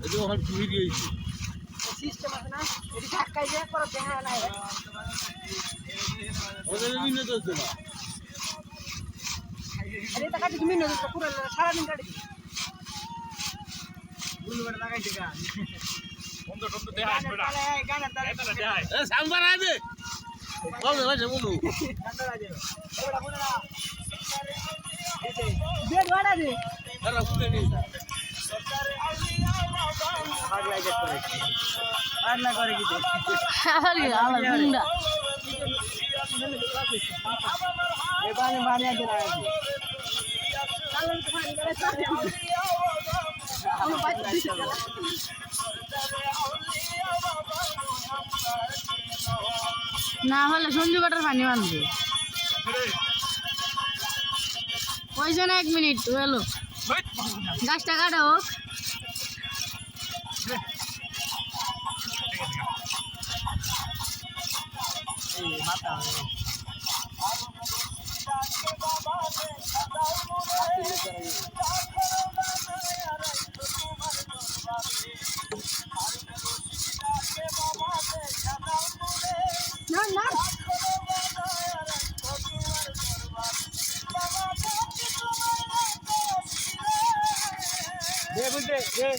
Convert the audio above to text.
এটা ওখান ঘুরে দিয়েছি সিস্টেম আছে না এটি ধাক্কাই দিয়ে পরে দেখা নাই ওদের বিভিন্ন চলছে না আরে টাকা দিবি মিনো তো পুরো সারা দিন কাটি বুলু বড় লাগাইছে গান বন্ধ বন্ধ দেয়া বেটা গানের তালে এটা দেয়া এ সাংবার আছে কবে ভাই বলু গানটা বাজে এবারে বলে না বেড ওয়াড়া দে আরে শুনে নি পাগলা গেট করে পাগলা করে কি আরে আমার গুন্ডা এ বানে বানে আছে না আছে কালন তো ফান করে চাই আমি বাইরে দিছি না হলে সঞ্জু বাটার পানি মানবে ওই জন্য 1 মিনিট হলো গাছটা কাটা হোক এই মাথা না না দে বলতে দে